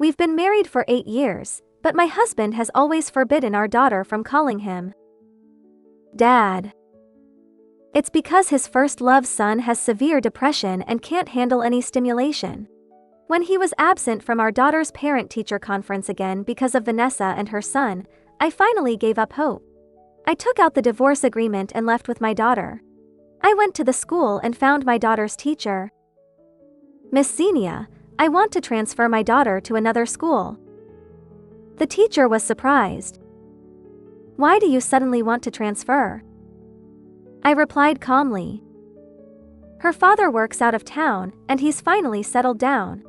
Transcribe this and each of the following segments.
We've been married for 8 years, but my husband has always forbidden our daughter from calling him Dad. It's because his first love son has severe depression and can't handle any stimulation. When he was absent from our daughter's parent-teacher conference again because of Vanessa and her son, I finally gave up hope. I took out the divorce agreement and left with my daughter. I went to the school and found my daughter's teacher. Miss Xenia, I want to transfer my daughter to another school. The teacher was surprised. Why do you suddenly want to transfer? I replied calmly. Her father works out of town, and he's finally settled down.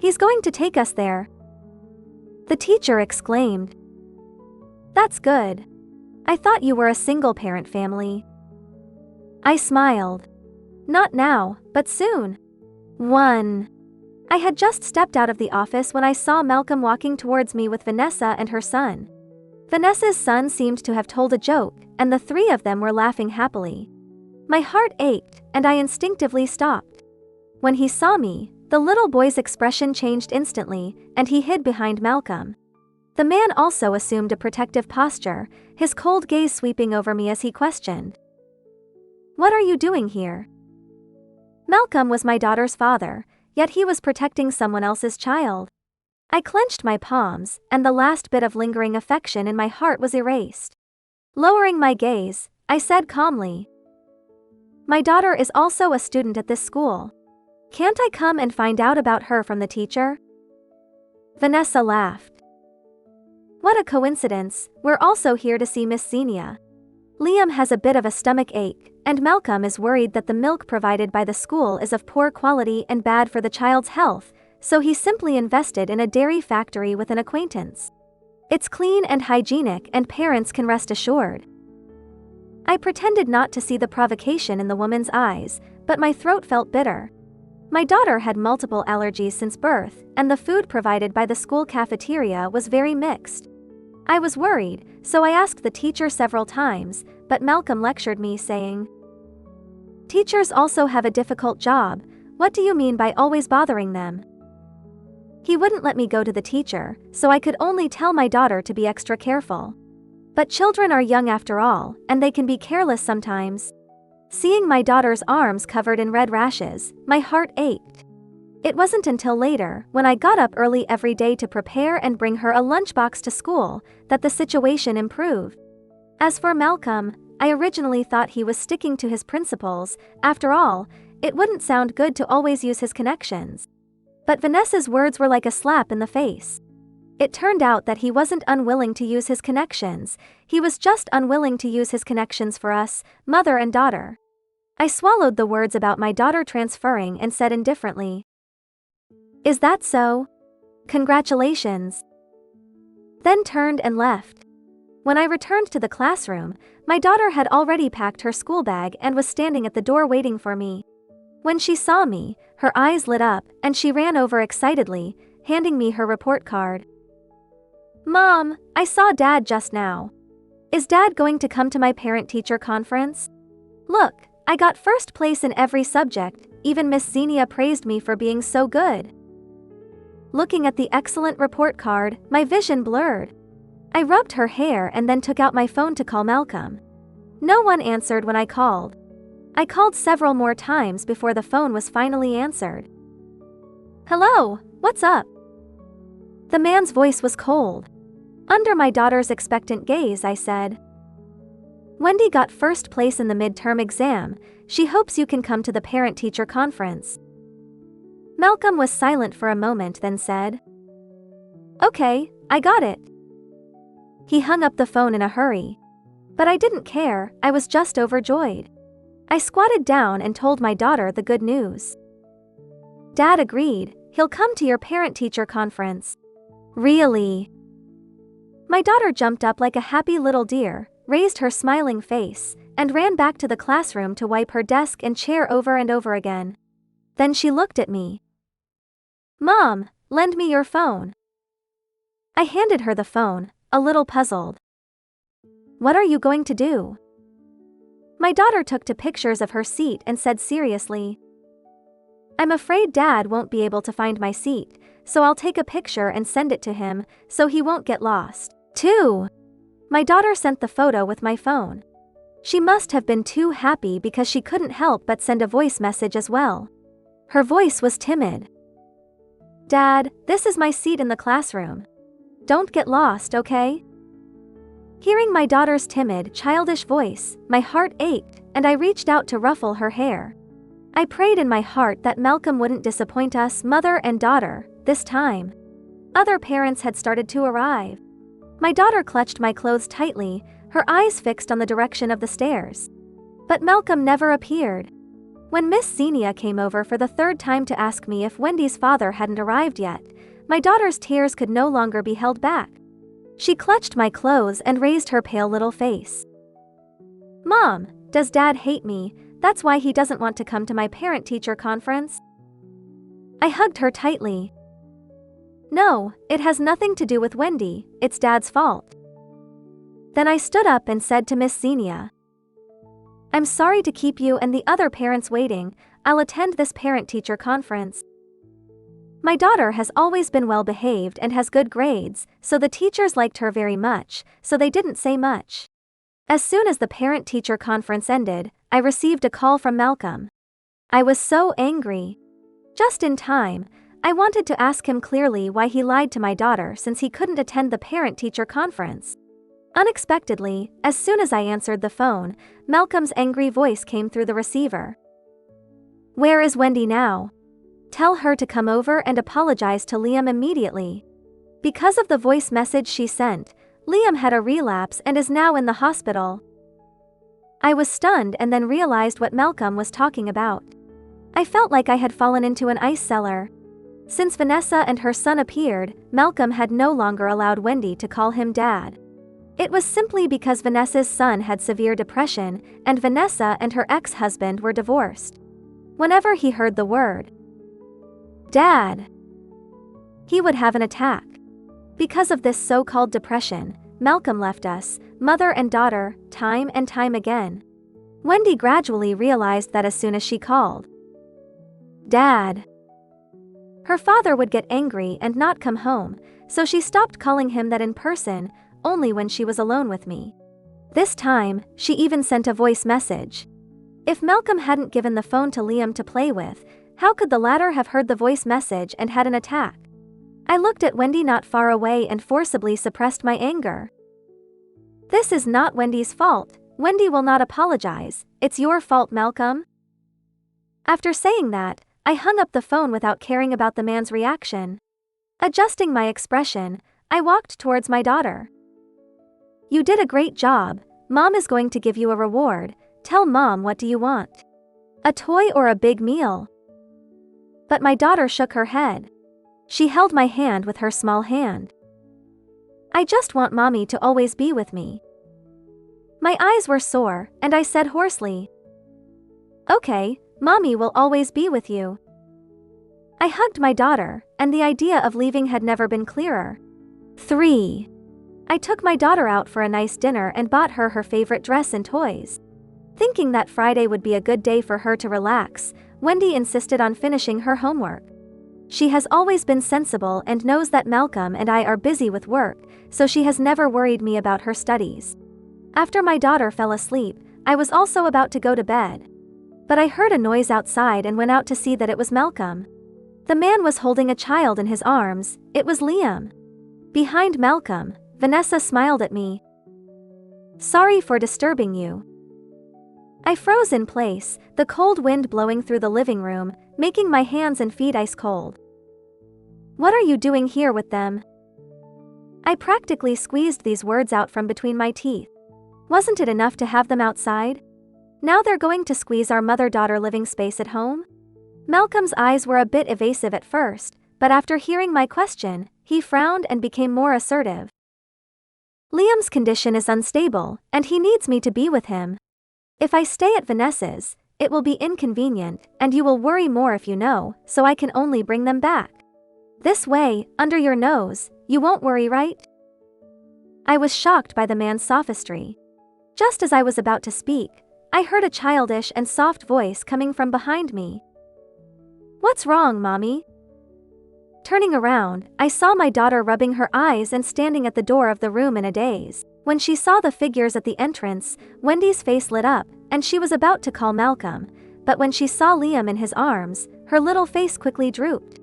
He's going to take us there. The teacher exclaimed. That's good. I thought you were a single-parent family. I smiled. Not now, but soon. I had just stepped out of the office when I saw Malcolm walking towards me with Vanessa and her son. Vanessa's son seemed to have told a joke, and the three of them were laughing happily. My heart ached, and I instinctively stopped. When he saw me, the little boy's expression changed instantly, and he hid behind Malcolm. The man also assumed a protective posture, his cold gaze sweeping over me as he questioned. What are you doing here? Malcolm was my daughter's father, yet he was protecting someone else's child. I clenched my palms, and the last bit of lingering affection in my heart was erased. Lowering my gaze, I said calmly, my daughter is also a student at this school. Can't I come and find out about her from the teacher? Vanessa laughed. What a coincidence, we're also here to see Miss Xenia. Liam has a bit of a stomach ache, and Malcolm is worried that the milk provided by the school is of poor quality and bad for the child's health, so he simply invested in a dairy factory with an acquaintance. It's clean and hygienic, and parents can rest assured. I pretended not to see the provocation in the woman's eyes, but my throat felt bitter. My daughter had multiple allergies since birth, and the food provided by the school cafeteria was very mixed. I was worried, so I asked the teacher several times, but Malcolm lectured me, saying, Teachers also have a difficult job. What do you mean by always bothering them? He wouldn't let me go to the teacher, so I could only tell my daughter to be extra careful. But children are young after all, and they can be careless sometimes. Seeing my daughter's arms covered in red rashes, my heart ached. It wasn't until later, when I got up early every day to prepare and bring her a lunchbox to school, that the situation improved. As for Malcolm, I originally thought he was sticking to his principles. After all, it wouldn't sound good to always use his connections. But Vanessa's words were like a slap in the face. It turned out that he wasn't unwilling to use his connections, he was just unwilling to use his connections for us, mother and daughter. I swallowed the words about my daughter transferring and said indifferently, Is that so? Congratulations. Then turned and left. When I returned to the classroom, my daughter had already packed her school bag and was standing at the door waiting for me. When she saw me, her eyes lit up, and she ran over excitedly, handing me her report card. Mom, I saw Dad just now. Is Dad going to come to my parent-teacher conference? Look, I got first place in every subject, even Miss Xenia praised me for being so good. Looking at the excellent report card, my vision blurred. I rubbed her hair and then took out my phone to call Malcolm. No one answered when I called. I called several more times before the phone was finally answered. Hello, what's up? The man's voice was cold. Under my daughter's expectant gaze, I said, Wendy got first place in the midterm exam. She hopes you can come to the parent-teacher conference. Malcolm was silent for a moment, then said, Okay, I got it. He hung up the phone in a hurry. But I didn't care, I was just overjoyed. I squatted down and told my daughter the good news. Dad agreed, he'll come to your parent-teacher conference. Really? My daughter jumped up like a happy little deer, raised her smiling face, and ran back to the classroom to wipe her desk and chair over and over again. Then she looked at me. Mom, lend me your phone. I handed her the phone, a little puzzled. What are you going to do? My daughter took to pictures of her seat and said seriously, I'm afraid Dad won't be able to find my seat, so I'll take a picture and send it to him so he won't get lost. 2. My daughter sent the photo with my phone. She must have been too happy because she couldn't help but send a voice message as well. Her voice was timid. Dad, this is my seat in the classroom. Don't get lost, okay? Hearing my daughter's timid, childish voice, my heart ached, and I reached out to ruffle her hair. I prayed in my heart that Malcolm wouldn't disappoint us, mother and daughter, this time. Other parents had started to arrive. My daughter clutched my clothes tightly, her eyes fixed on the direction of the stairs. But Malcolm never appeared. When Miss Xenia came over for the 3rd time to ask me if Wendy's father hadn't arrived yet, my daughter's tears could no longer be held back. She clutched my clothes and raised her pale little face. Mom, does Dad hate me? That's why he doesn't want to come to my parent-teacher conference? I hugged her tightly. No, it has nothing to do with Wendy, it's Dad's fault. Then I stood up and said to Miss Xenia, I'm sorry to keep you and the other parents waiting, I'll attend this parent-teacher conference. My daughter has always been well-behaved and has good grades, so the teachers liked her very much, so they didn't say much. As soon as the parent-teacher conference ended, I received a call from Malcolm. I was so angry. Just in time, I wanted to ask him clearly why he lied to my daughter since he couldn't attend the parent-teacher conference. Unexpectedly, as soon as I answered the phone, Malcolm's angry voice came through the receiver. Where is Wendy now? Tell her to come over and apologize to Liam immediately. Because of the voice message she sent, Liam had a relapse and is now in the hospital. I was stunned and then realized what Malcolm was talking about. I felt like I had fallen into an ice cellar. Since Vanessa and her son appeared, Malcolm had no longer allowed Wendy to call him Dad. It was simply because Vanessa's son had severe depression, and Vanessa and her ex-husband were divorced. Whenever he heard the word Dad, he would have an attack. Because of this so-called depression, Malcolm left us, mother and daughter, time and time again. Wendy gradually realized that as soon as she called Dad, her father would get angry and not come home, so she stopped calling him that in person, only when she was alone with me. This time, she even sent a voice message. If Malcolm hadn't given the phone to Liam to play with, how could the latter have heard the voice message and had an attack? I looked at Wendy not far away and forcibly suppressed my anger. This is not Wendy's fault. Wendy will not apologize. It's your fault, Malcolm. After saying that, I hung up the phone without caring about the man's reaction. Adjusting my expression, I walked towards my daughter. You did a great job. Mom is going to give you a reward. Tell Mom, what do you want? A toy or a big meal? But my daughter shook her head. She held my hand with her small hand. I just want Mommy to always be with me. My eyes were sore, and I said hoarsely, Okay, Mommy will always be with you. I hugged my daughter, and the idea of leaving had never been clearer. 3. I took my daughter out for a nice dinner and bought her her favorite dress and toys. Thinking that Friday would be a good day for her to relax, Wendy insisted on finishing her homework. She has always been sensible and knows that Malcolm and I are busy with work, so she has never worried me about her studies. After my daughter fell asleep, I was also about to go to bed. But I heard a noise outside and went out to see that it was Malcolm. The man was holding a child in his arms. It was Liam. Behind Malcolm, Vanessa smiled at me. Sorry for disturbing you. I froze in place, the cold wind blowing through the living room, making my hands and feet ice cold. What are you doing here with them? I practically squeezed these words out from between my teeth. Wasn't it enough to have them outside? Now they're going to squeeze our mother-daughter living space at home? Malcolm's eyes were a bit evasive at first, but after hearing my question, he frowned and became more assertive. Liam's condition is unstable, and he needs me to be with him. If I stay at Vanessa's, it will be inconvenient, and you will worry more if you know, so I can only bring them back. This way, under your nose, you won't worry, right? I was shocked by the man's sophistry. Just as I was about to speak, I heard a childish and soft voice coming from behind me. What's wrong, Mommy? Turning around, I saw my daughter rubbing her eyes and standing at the door of the room in a daze. When she saw the figures at the entrance, Wendy's face lit up, and she was about to call Malcolm, but when she saw Liam in his arms, her little face quickly drooped.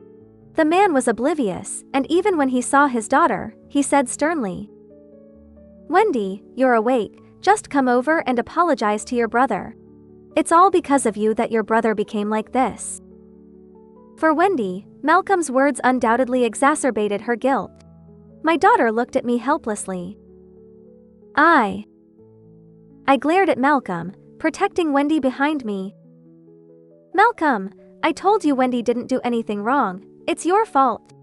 The man was oblivious, and even when he saw his daughter, he said sternly, "Wendy, you're awake, just come over and apologize to your brother. It's all because of you that your brother became like this." For Wendy, Malcolm's words undoubtedly exacerbated her guilt. My daughter looked at me helplessly. I glared at Malcolm, protecting Wendy behind me. "Malcolm, I told you Wendy didn't do anything wrong. It's your fault."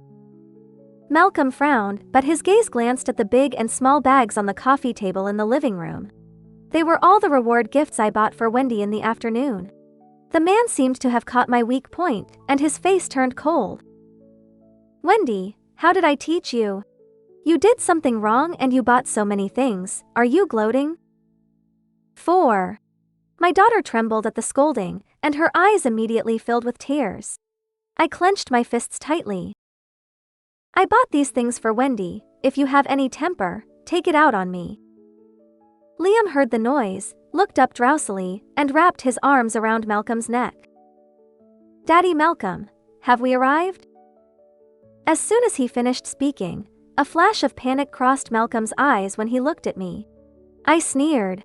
Malcolm frowned, but his gaze glanced at the big and small bags on the coffee table in the living room. They were all the reward gifts I bought for Wendy in the afternoon. The man seemed to have caught my weak point, and his face turned cold. "Wendy, how did I teach you? You did something wrong and you bought so many things, are you gloating?" 4. My daughter trembled at the scolding, and her eyes immediately filled with tears. I clenched my fists tightly. "I bought these things for Wendy. If you have any temper, take it out on me." Liam heard the noise, looked up drowsily, and wrapped his arms around Malcolm's neck. "Daddy Malcolm, have we arrived?" As soon as he finished speaking, a flash of panic crossed Malcolm's eyes when he looked at me. I sneered.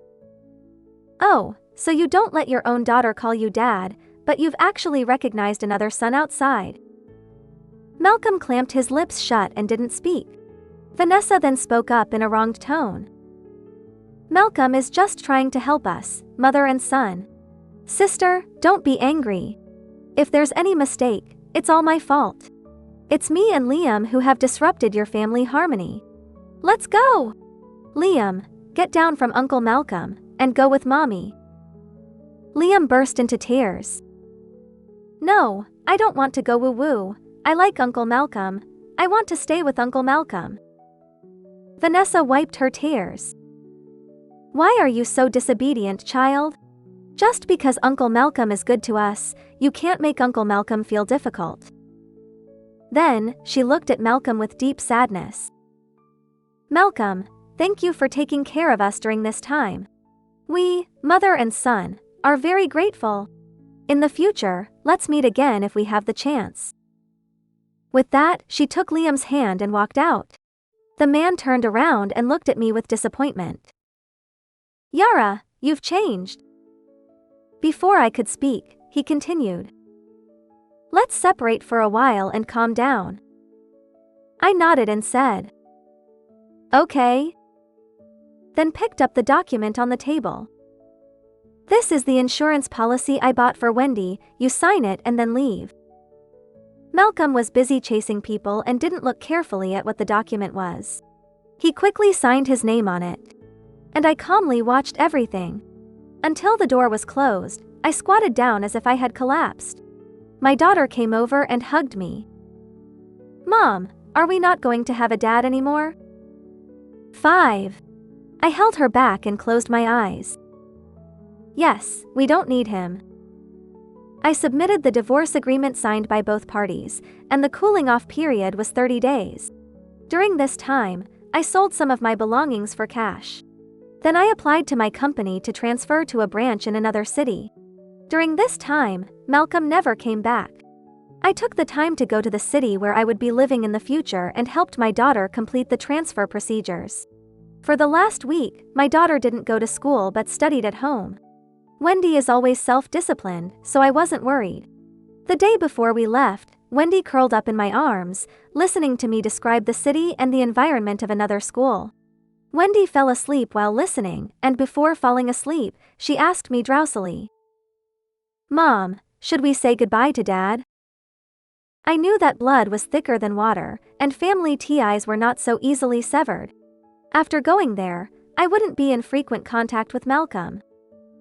"Oh, so you don't let your own daughter call you dad, but you've actually recognized another son outside." Malcolm clamped his lips shut and didn't speak. Vanessa then spoke up in a wronged tone. "Malcolm is just trying to help us, mother and son. Sister, don't be angry. If there's any mistake, it's all my fault. It's me and Liam who have disrupted your family harmony. Let's go! Liam, get down from Uncle Malcolm, and go with Mommy." Liam burst into tears. "No, I don't want to go woo-woo. I like Uncle Malcolm. I want to stay with Uncle Malcolm." Vanessa wiped her tears. "Why are you so disobedient, child? Just because Uncle Malcolm is good to us, you can't make Uncle Malcolm feel difficult." Then, she looked at Malcolm with deep sadness. "Malcolm, thank you for taking care of us during this time. We, mother and son, are very grateful. In the future, let's meet again if we have the chance." With that, she took Liam's hand and walked out. The man turned around and looked at me with disappointment. "Yara, you've changed." Before I could speak, he continued. "Let's separate for a while and calm down." I nodded and said, "Okay." Then picked up the document on the table. "This is the insurance policy I bought for Wendy. You sign it and then leave." Malcolm was busy chasing people and didn't look carefully at what the document was. He quickly signed his name on it. And I calmly watched everything. Until the door was closed, I squatted down as if I had collapsed. My daughter came over and hugged me. "Mom, are we not going to have a dad anymore?" 5. I held her back and closed my eyes. "Yes, we don't need him." I submitted the divorce agreement signed by both parties, and the cooling-off period was 30 days. During this time, I sold some of my belongings for cash. Then I applied to my company to transfer to a branch in another city. During this time, Malcolm never came back. I took the time to go to the city where I would be living in the future and helped my daughter complete the transfer procedures. For the last week, my daughter didn't go to school but studied at home. Wendy is always self-disciplined, so I wasn't worried. The day before we left, Wendy curled up in my arms, listening to me describe the city and the environment of another school. Wendy fell asleep while listening, and before falling asleep, she asked me drowsily, "Mom, should we say goodbye to Dad?" I knew that blood was thicker than water, and family ties were not so easily severed. After going there, I wouldn't be in frequent contact with Malcolm.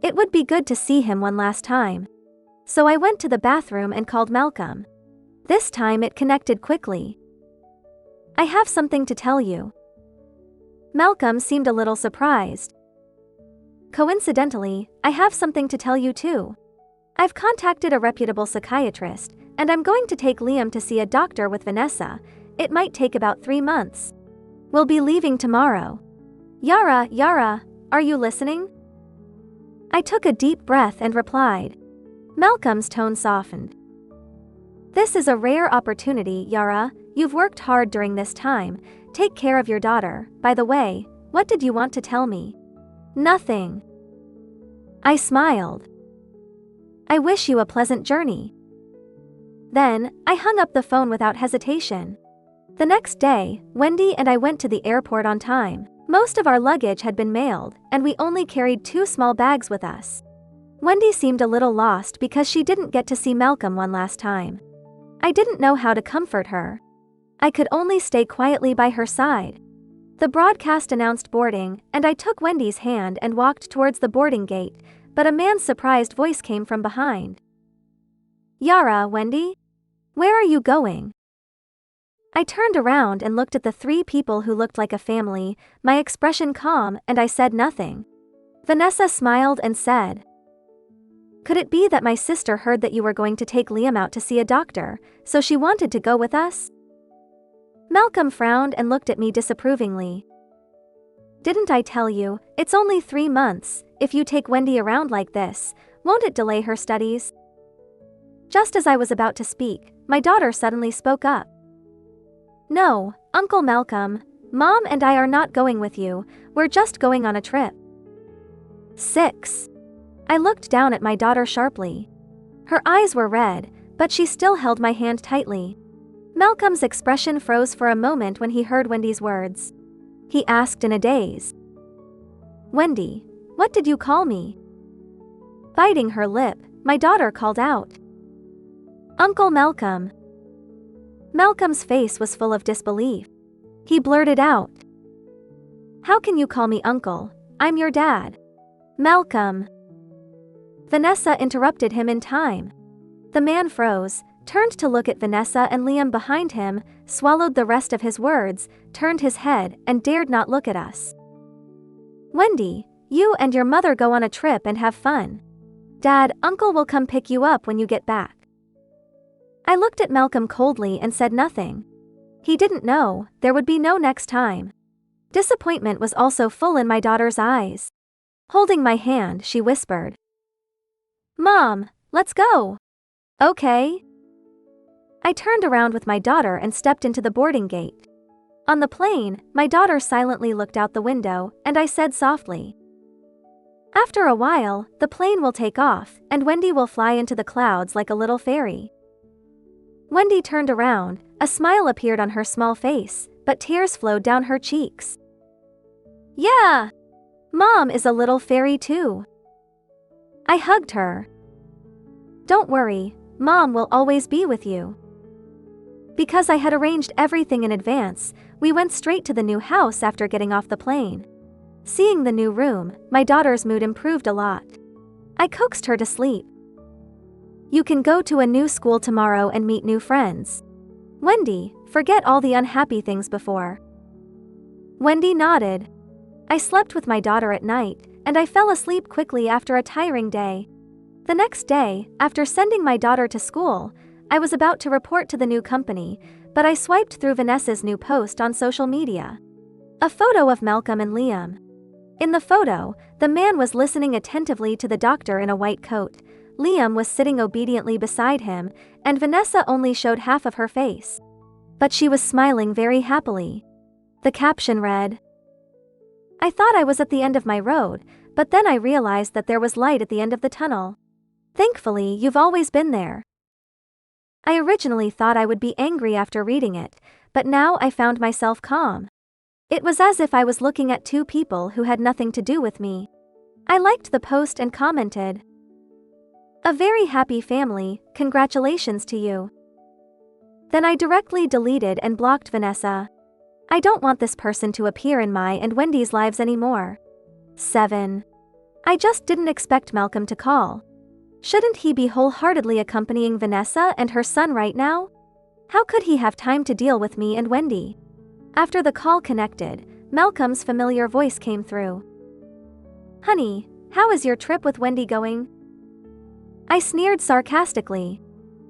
It would be good to see him one last time. So I went to the bathroom and called Malcolm. This time it connected quickly. "I have something to tell you." Malcolm seemed a little surprised. "Coincidentally, I have something to tell you too. I've contacted a reputable psychiatrist, and I'm going to take Liam to see a doctor with Vanessa. It might take about 3 months. We'll be leaving tomorrow. Yara, are you listening? I took a deep breath and replied. Malcolm's tone softened. This is a rare opportunity, Yara. You've worked hard during this time. Take care of your daughter. By the way, what did you want to tell me? Nothing. I smiled. I wish you a pleasant journey. Then, I hung up the phone without hesitation. The next day, Wendy and I went to the airport on time. Most of our luggage had been mailed, and we only carried 2 small bags with us. Wendy seemed a little lost because she didn't get to see Malcolm one last time. I didn't know how to comfort her. I could only stay quietly by her side. The broadcast announced boarding, and I took Wendy's hand and walked towards the boarding gate, but a man's surprised voice came from behind. Yara, Wendy? Where are you going? I turned around and looked at the 3 people who looked like a family, my expression calm, and I said nothing. Vanessa smiled and said, Could it be that my sister heard that you were going to take Liam out to see a doctor, so she wanted to go with us? Malcolm frowned and looked at me disapprovingly. Didn't I tell you, it's only 3 months, if you take Wendy around like this, won't it delay her studies? Just as I was about to speak, my daughter suddenly spoke up. No, Uncle Malcolm, Mom and I are not going with you, we're just going on a trip. 6. I looked down at my daughter sharply. Her eyes were red, but she still held my hand tightly. Malcolm's expression froze for a moment when he heard Wendy's words. He asked in a daze. Wendy, what did you call me? Biting her lip, my daughter called out. Uncle Malcolm. Malcolm's face was full of disbelief. He blurted out. How can you call me uncle? I'm your dad. Malcolm. Vanessa interrupted him in time. The man froze, turned to look at Vanessa and Liam behind him, swallowed the rest of his words, turned his head, and dared not look at us. Wendy, you and your mother go on a trip and have fun. Dad, Uncle will come pick you up when you get back. I looked at Malcolm coldly and said nothing. He didn't know, there would be no next time. Disappointment was also full in my daughter's eyes. Holding my hand, she whispered. Mom, let's go. Okay. I turned around with my daughter and stepped into the boarding gate. On the plane, my daughter silently looked out the window, and I said softly. After a while, the plane will take off, and Wendy will fly into the clouds like a little fairy. Wendy turned around, a smile appeared on her small face, but tears flowed down her cheeks. Yeah! Mom is a little fairy too. I hugged her. Don't worry, Mom will always be with you. Because I had arranged everything in advance, we went straight to the new house after getting off the plane. Seeing the new room, my daughter's mood improved a lot. I coaxed her to sleep. You can go to a new school tomorrow and meet new friends. Wendy, forget all the unhappy things before. Wendy nodded. I slept with my daughter at night, and I fell asleep quickly after a tiring day. The next day, after sending my daughter to school, I was about to report to the new company, but I swiped through Vanessa's new post on social media. A photo of Malcolm and Liam. In the photo, the man was listening attentively to the doctor in a white coat, Liam was sitting obediently beside him, and Vanessa only showed half of her face. But she was smiling very happily. The caption read, I thought I was at the end of my road, but then I realized that there was light at the end of the tunnel. Thankfully, you've always been there. I originally thought I would be angry after reading it, but now I found myself calm. It was as if I was looking at 2 people who had nothing to do with me. I liked the post and commented, A very happy family, congratulations to you. Then I directly deleted and blocked Vanessa. I don't want this person to appear in my and Wendy's lives anymore. 7. I just didn't expect Malcolm to call. Shouldn't he be wholeheartedly accompanying Vanessa and her son right now? How could he have time to deal with me and Wendy? After the call connected, Malcolm's familiar voice came through. Honey, how is your trip with Wendy going? I sneered sarcastically.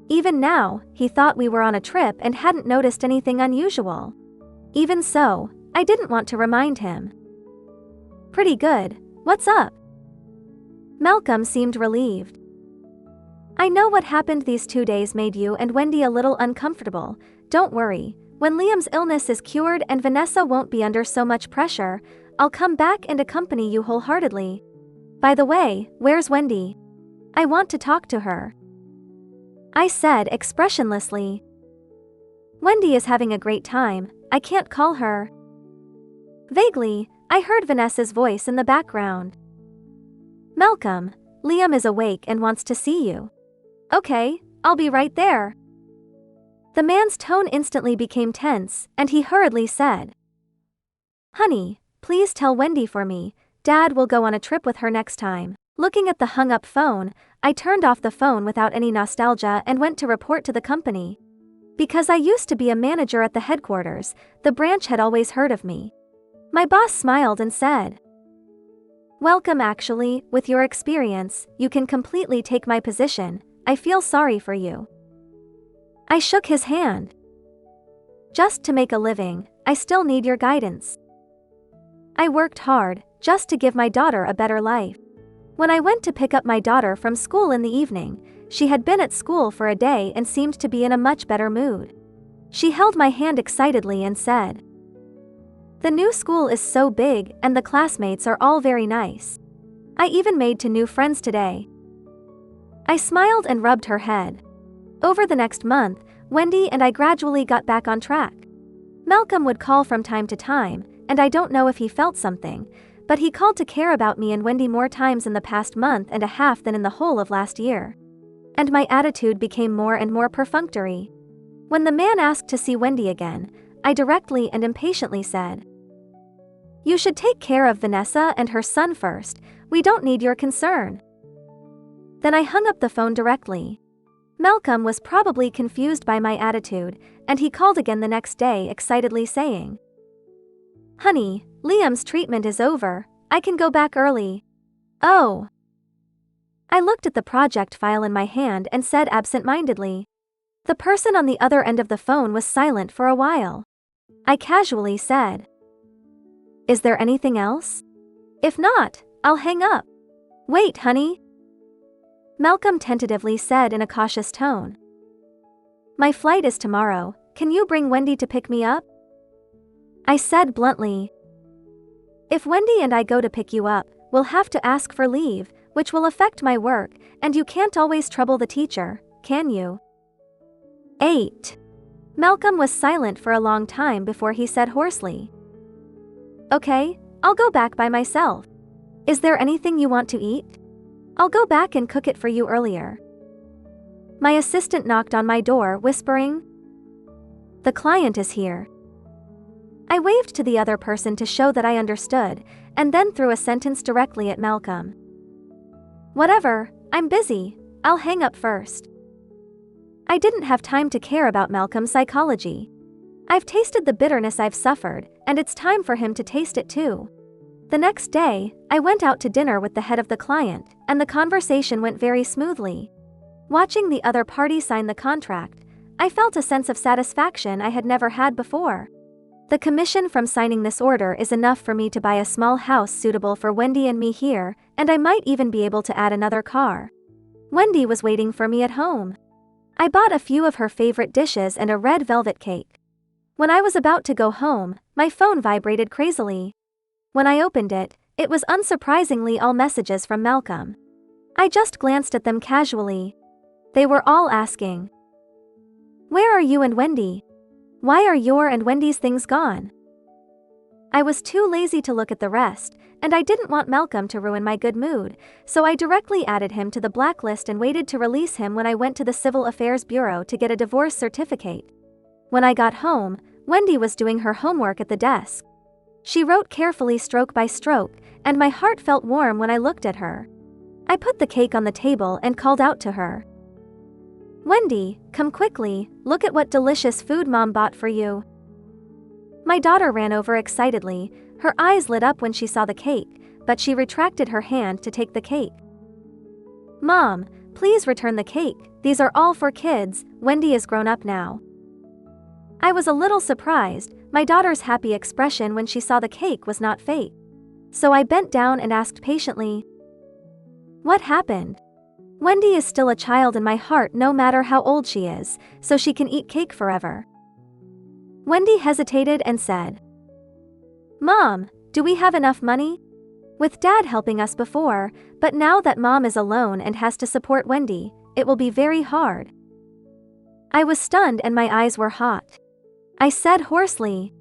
Even now, he thought we were on a trip and hadn't noticed anything unusual. Even so, I didn't want to remind him. Pretty good. What's up? Malcolm seemed relieved. I know what happened these 2 days made you and Wendy a little uncomfortable. Don't worry. When Liam's illness is cured and Vanessa won't be under so much pressure, I'll come back and accompany you wholeheartedly. By the way, where's Wendy? I want to talk to her. I said expressionlessly. Wendy is having a great time. I can't call her. Vaguely, I heard Vanessa's voice in the background. Malcolm, Liam is awake and wants to see you. Okay, I'll be right there. The man's tone instantly became tense, and he hurriedly said, Honey, please tell Wendy for me. Dad will go on a trip with her next time. Looking at the hung-up phone, I turned off the phone without any nostalgia and went to report to the company. Because I used to be a manager at the headquarters, the branch had always heard of me. My boss smiled and said, Welcome actually, with your experience, you can completely take my position. I feel sorry for you. I shook his hand. Just to make a living, I still need your guidance. I worked hard, just to give my daughter a better life. When I went to pick up my daughter from school in the evening, she had been at school for a day and seemed to be in a much better mood. She held my hand excitedly and said, The new school is so big and the classmates are all very nice. I even made 2 new friends today. I smiled and rubbed her head. Over the next month, Wendy and I gradually got back on track. Malcolm would call from time to time, and I don't know if he felt something, but he called to care about me and Wendy more times in the past month and a half than in the whole of last year. And my attitude became more and more perfunctory. When the man asked to see Wendy again, I directly and impatiently said, You should take care of Vanessa and her son first. We don't need your concern. Then I hung up the phone directly. Malcolm was probably confused by my attitude, and he called again the next day excitedly saying, Honey, Liam's treatment is over. I can go back early. Oh. I looked at the project file in my hand and said absent-mindedly. The person on the other end of the phone was silent for a while. I casually said, Is there anything else? If not, I'll hang up. Wait, honey. Malcolm tentatively said in a cautious tone. My flight is tomorrow. Can you bring Wendy to pick me up? I said bluntly. If Wendy and I go to pick you up, we'll have to ask for leave, which will affect my work, and you can't always trouble the teacher, can you? 8. Malcolm was silent for a long time before he said hoarsely. Okay, I'll go back by myself. Is there anything you want to eat? I'll go back and cook it for you earlier. My assistant knocked on my door, whispering, The client is here. I waved to the other person to show that I understood, and then threw a sentence directly at Malcolm. Whatever, I'm busy. I'll hang up first. I didn't have time to care about Malcolm's psychology. I've tasted the bitterness I've suffered, and it's time for him to taste it too. The next day, I went out to dinner with the head of the client, and the conversation went very smoothly. Watching the other party sign the contract, I felt a sense of satisfaction I had never had before. The commission from signing this order is enough for me to buy a small house suitable for Wendy and me here, and I might even be able to add another car. Wendy was waiting for me at home. I bought a few of her favorite dishes and a red velvet cake. When I was about to go home, my phone vibrated crazily. When I opened it, it was unsurprisingly all messages from Malcolm. I just glanced at them casually. They were all asking, Where are you and Wendy? Why are your and Wendy's things gone? I was too lazy to look at the rest, and I didn't want Malcolm to ruin my good mood, so I directly added him to the blacklist and waited to release him when I went to the Civil Affairs Bureau to get a divorce certificate. When I got home, Wendy was doing her homework at the desk. She wrote carefully stroke by stroke, and my heart felt warm when I looked at her. I put the cake on the table and called out to her. Wendy, come quickly, look at what delicious food Mom bought for you. My daughter ran over excitedly, her eyes lit up when she saw the cake, but she retracted her hand to take the cake. Mom, please return the cake? These are all for kids, Wendy is grown up now." I was a little surprised. My daughter's happy expression when she saw the cake was not fake. So I bent down and asked patiently, "What happened?" Wendy is still a child in my heart no matter how old she is, so she can eat cake forever. Wendy hesitated and said, "Mom, do we have enough money? With Dad helping us before, but now that Mom is alone and has to support Wendy, it will be very hard." I was stunned and my eyes were hot. I said hoarsely,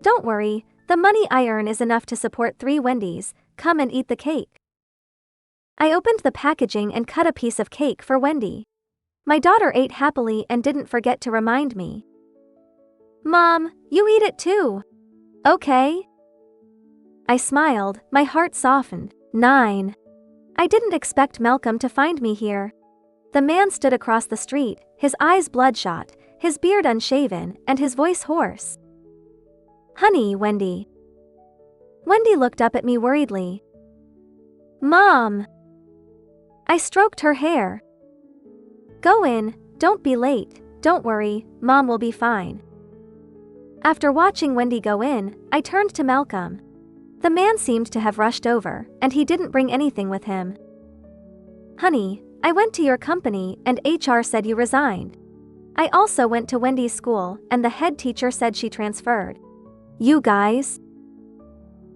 "Don't worry, the money I earn is enough to support 3 Wendys. Come and eat the cake." I opened the packaging and cut a piece of cake for Wendy. My daughter ate happily and didn't forget to remind me, "Mom, you eat it too. Okay?" I smiled, my heart softened. 9. I didn't expect Malcolm to find me here. The man stood across the street, his eyes bloodshot, his beard unshaven, and his voice hoarse. "Honey, Wendy." Wendy looked up at me worriedly. "Mom." I stroked her hair. "Go in, don't be late, don't worry, Mom will be fine." After watching Wendy go in, I turned to Malcolm. The man seemed to have rushed over, and he didn't bring anything with him. "Honey, I went to your company and HR said you resigned. I also went to Wendy's school and the head teacher said she transferred." "You guys?"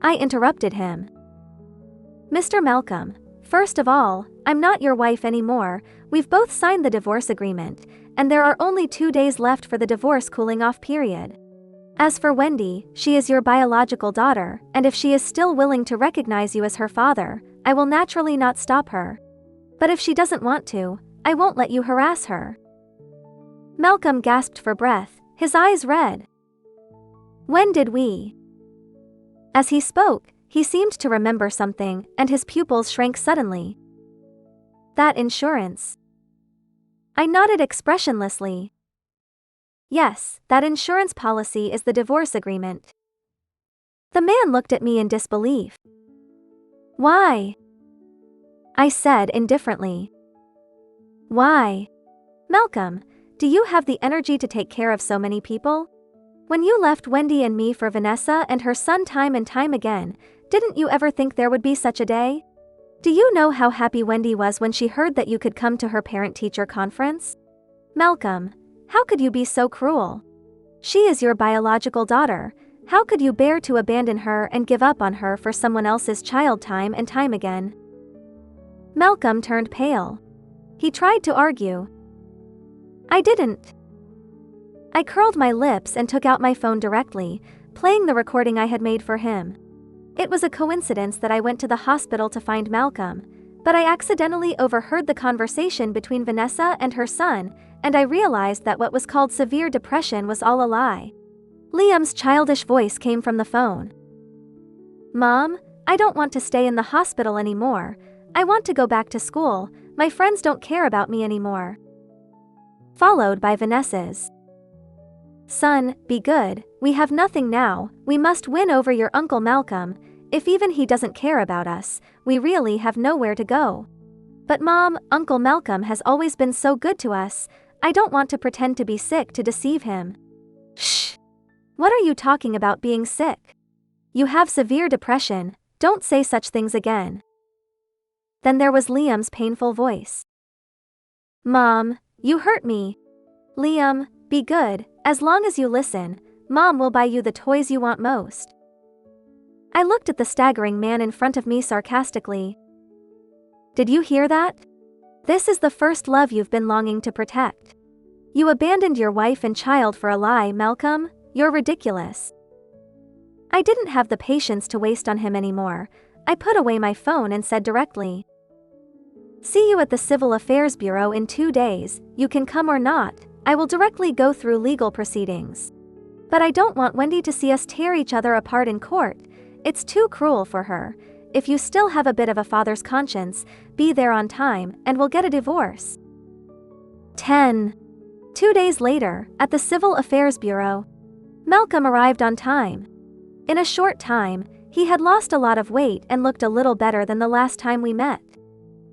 I interrupted him. "Mr. Malcolm, first of all, I'm not your wife anymore, we've both signed the divorce agreement, and there are only 2 days left for the divorce cooling off period. As for Wendy, she is your biological daughter, and if she is still willing to recognize you as her father, I will naturally not stop her. But if she doesn't want to, I won't let you harass her." Malcolm gasped for breath, his eyes red. "When did we?" As he spoke, he seemed to remember something, and his pupils shrank suddenly. "That insurance." I nodded expressionlessly. "Yes, that insurance policy is the divorce agreement." The man looked at me in disbelief. "Why?" I said indifferently. "Why? Malcolm, do you have the energy to take care of so many people? When you left Wendy and me for Vanessa and her son time and time again, didn't you ever think there would be such a day? Do you know how happy Wendy was when she heard that you could come to her parent-teacher conference? Malcolm, how could you be so cruel? She is your biological daughter. How could you bear to abandon her and give up on her for someone else's child time and time again?" Malcolm turned pale. He tried to argue. "I didn't." I curled my lips and took out my phone directly, playing the recording I had made for him. It was a coincidence that I went to the hospital to find Malcolm, but I accidentally overheard the conversation between Vanessa and her son, and I realized that what was called severe depression was all a lie. Liam's childish voice came from the phone. "Mom, I don't want to stay in the hospital anymore. I want to go back to school. My friends don't care about me anymore." Followed by Vanessa's, "Son, be good, we have nothing now, we must win over your Uncle Malcolm. If even he doesn't care about us, we really have nowhere to go. But Mom, Uncle Malcolm has always been so good to us, I don't want to pretend to be sick to deceive him." "Shh! What are you talking about being sick? You have severe depression, don't say such things again." Then there was Liam's painful voice. "Mom, you hurt me. Liam, be good, as long as you listen, Mom will buy you the toys you want most." I looked at the staggering man in front of me sarcastically. "Did you hear that? This is the first love you've been longing to protect. You abandoned your wife and child for a lie, Malcolm, you're ridiculous." I didn't have the patience to waste on him anymore. I put away my phone and said directly, "See you at the Civil Affairs Bureau in 2 days, you can come or not, I will directly go through legal proceedings. But I don't want Wendy to see us tear each other apart in court, it's too cruel for her. If you still have a bit of a father's conscience, be there on time, and we'll get a divorce." 10. 2 days later, at the Civil Affairs Bureau, Malcolm arrived on time. In a short time, he had lost a lot of weight and looked a little better than the last time we met.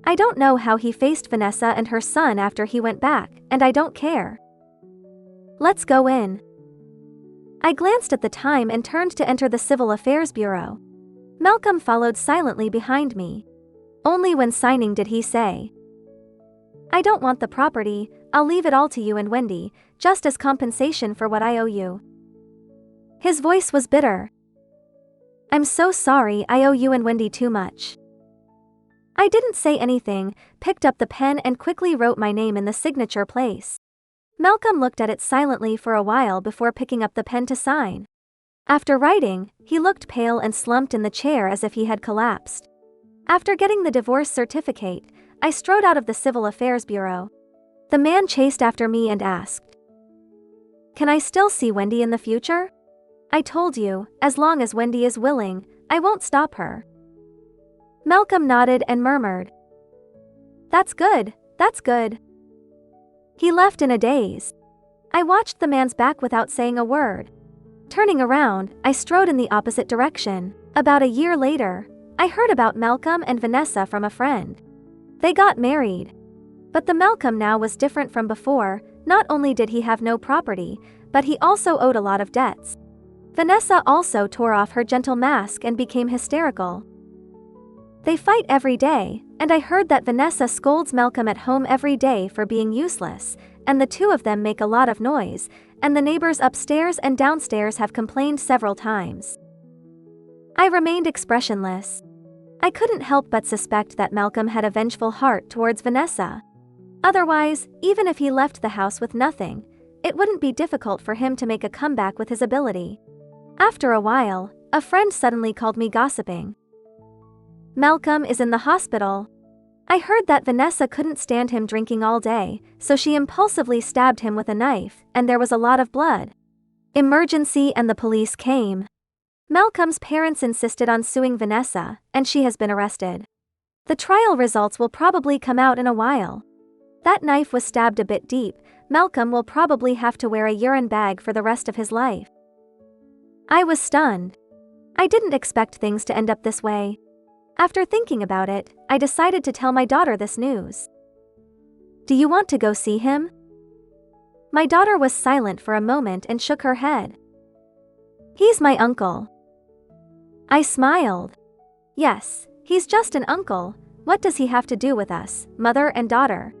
I don't know how he faced Vanessa and her son after he went back, and I don't care. Let's go in. I glanced at the time and turned to enter the Civil Affairs Bureau. Malcolm followed silently behind me. Only when signing did he say, "I don't want the property, I'll leave it all to you and Wendy, just as compensation for what I owe you." His voice was bitter. "I'm so sorry, I owe you and Wendy too much." I didn't say anything, picked up the pen and quickly wrote my name in the signature place. Malcolm looked at it silently for a while before picking up the pen to sign. After writing, he looked pale and slumped in the chair as if he had collapsed. After getting the divorce certificate, I strode out of the Civil Affairs Bureau. The man chased after me and asked, "Can I still see Wendy in the future?" I told you, as long as Wendy is willing, I won't stop her. Malcolm nodded and murmured, "That's good, that's good." He left in a daze. I watched the man's back without saying a word. Turning around, I strode in the opposite direction. About a year later, I heard about Malcolm and Vanessa from a friend. They got married. But the Malcolm now was different from before. Not only did he have no property, but he also owed a lot of debts. Vanessa also tore off her gentle mask and became hysterical. They fight every day, and I heard that Vanessa scolds Malcolm at home every day for being useless, and the two of them make a lot of noise, and the neighbors upstairs and downstairs have complained several times. I remained expressionless. I couldn't help but suspect that Malcolm had a vengeful heart towards Vanessa. Otherwise, even if he left the house with nothing, it wouldn't be difficult for him to make a comeback with his ability. After a while, a friend suddenly called me gossiping. "Malcolm is in the hospital." I heard that Vanessa couldn't stand him drinking all day, so she impulsively stabbed him with a knife, and there was a lot of blood. Emergency and the police came. Malcolm's parents insisted on suing Vanessa, and she has been arrested. The trial results will probably come out in a while. That knife was stabbed a bit deep. Malcolm will probably have to wear a urine bag for the rest of his life. I was stunned. I didn't expect things to end up this way. After thinking about it, I decided to tell my daughter this news. "Do you want to go see him?" My daughter was silent for a moment and shook her head. "He's my uncle." I smiled. "Yes, he's just an uncle. What does he have to do with us, mother and daughter?"